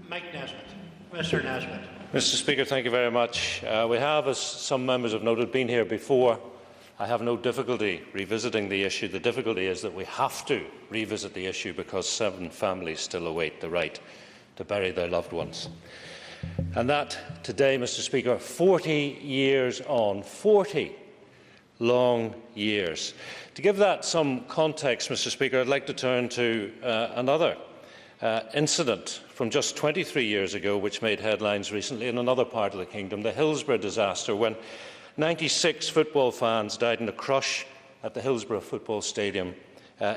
Mike Nesbitt. Mr. Nesbitt. Mr. Speaker, thank you very much. We have, as some members have noted, been here before. I have no difficulty revisiting the issue. The difficulty is that we have to revisit the issue because 7 families still await the right to bury their loved ones. And that today, Mr. Speaker, 40 years on, 40 long years. To give that some context, Mr. Speaker, I'd like to turn to another incident from just 23 years ago, which made headlines recently in another part of the kingdom, the Hillsborough disaster, when 96 football fans died in a crush at the Hillsborough Football Stadium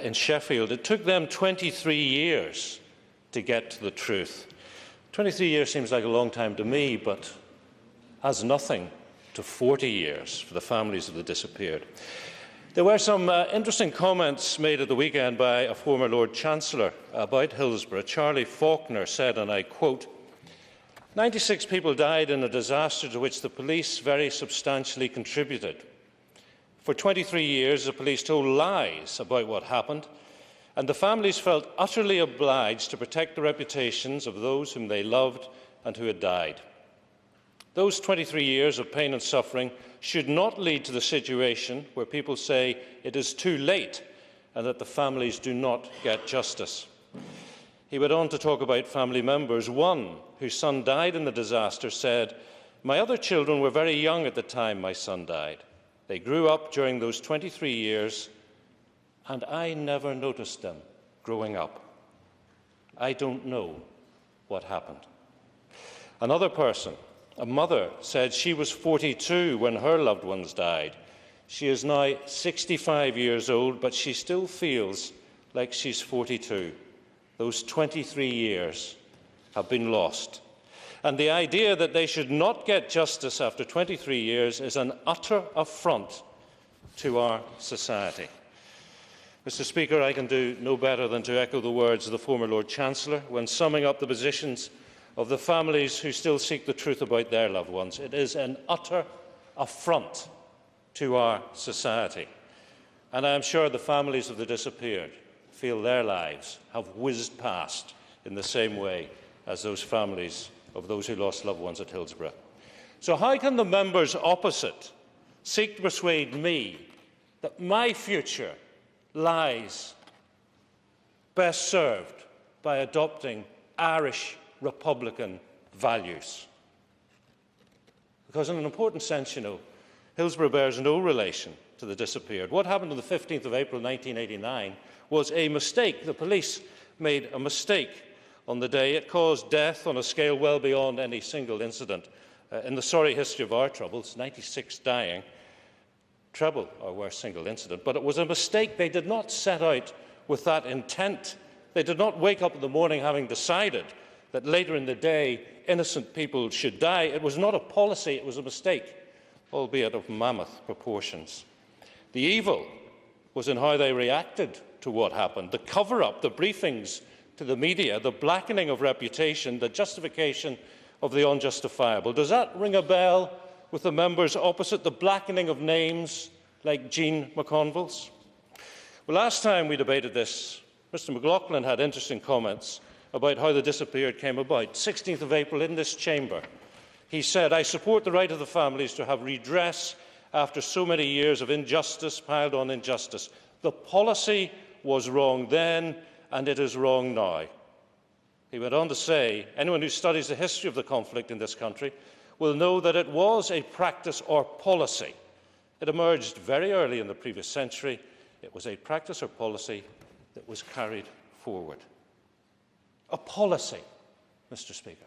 in Sheffield. It took them 23 years to get to the truth. 23 years seems like a long time to me, but as nothing to 40 years for the families of the disappeared. There were some interesting comments made at the weekend by a former Lord Chancellor about Hillsborough. Charlie Faulkner said, and I quote, 96 people died in a disaster to which the police very substantially contributed. For 23 years, the police told lies about what happened, and the families felt utterly obliged to protect the reputations of those whom they loved and who had died. Those 23 years of pain and suffering should not lead to the situation where people say it is too late and that the families do not get justice. He went on to talk about family members. One, whose son died in the disaster, said, "My other children were very young at the time my son died. They grew up during those 23 years, and I never noticed them growing up. I don't know what happened." Another person, a mother, said she was 42 when her loved ones died. She is now 65 years old, but she still feels like she's 42. Those 23 years have been lost. And the idea that they should not get justice after 23 years is an utter affront to our society. Mr. Speaker, I can do no better than to echo the words of the former Lord Chancellor when summing up the positions of the families who still seek the truth about their loved ones. It is an utter affront to our society. And I am sure the families of the disappeared feel their lives have whizzed past in the same way as those families of those who lost loved ones at Hillsborough. So how can the members opposite seek to persuade me that my future lies best served by adopting Irish Republican values? Because in an important sense, Hillsborough bears no relation to the disappeared. What happened on the 15th of April 1989 was a mistake. The police made a mistake on the day. It caused death on a scale well beyond any single incident. In the sorry history of our troubles, 96 dying, treble our worst single incident. But it was a mistake. They did not set out with that intent. They did not wake up in the morning having decided that later in the day innocent people should die. It was not a policy, it was a mistake, albeit of mammoth proportions. The evil was in how they reacted to what happened, the cover-up, the briefings to the media, the blackening of reputation, the justification of the unjustifiable. Does that ring a bell with the members opposite? The blackening of names like Jean McConville's? Well, last time we debated this, Mr McLaughlin had interesting comments about how the disappeared came about. 16th of April in this chamber, he said, "I support the right of the families to have redress after so many years of injustice piled on injustice. The policy was wrong then, and it is wrong now." He went on to say, anyone who studies the history of the conflict in this country will know that it was a practice or policy. It emerged very early in the previous century. It was a practice or policy that was carried forward. A policy, Mr. Speaker.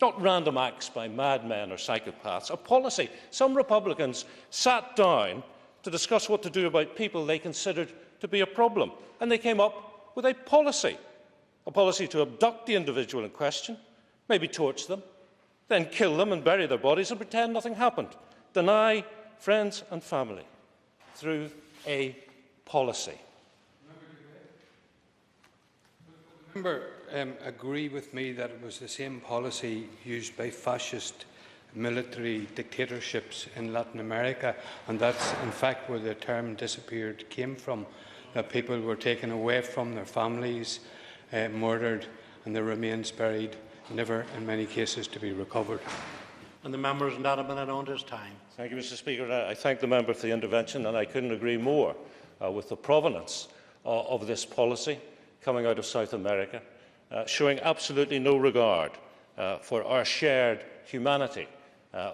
Not random acts by madmen or psychopaths. A policy. Some Republicans sat down to discuss what to do about people they considered to be a problem, and they came up with a policy. A policy to abduct the individual in question, maybe torture them, then kill them and bury their bodies and pretend nothing happened. Deny friends and family through a policy. Member agree with me that it was the same policy used by fascist military dictatorships in Latin America, and that's in fact where the term disappeared came from, that people were taken away from their families, murdered, and their remains buried, never in many cases to be recovered. And the member is not a minute on his time. Thank you, Mr. Speaker. I thank the member for the intervention, and I couldn't agree more with the provenance of this policy coming out of South America, showing absolutely no regard for our shared humanity,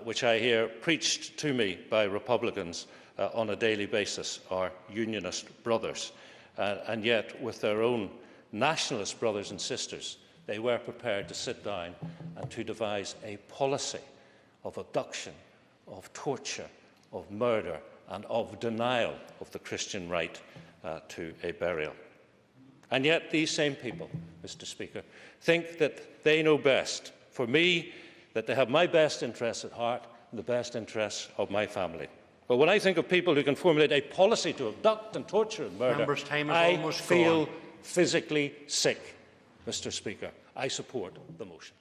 which I hear preached to me by Republicans on a daily basis, our Unionist brothers. And yet, with their own nationalist brothers and sisters, they were prepared to sit down and to devise a policy of abduction, of torture, of murder, and of denial of the Christian right to a burial. And yet these same people, Mr. Speaker, think that they know best. For me, that they have my best interests at heart and the best interests of my family. But when I think of people who can formulate a policy to abduct and torture and murder, I feel physically sick, Mr. Speaker. I support the motion.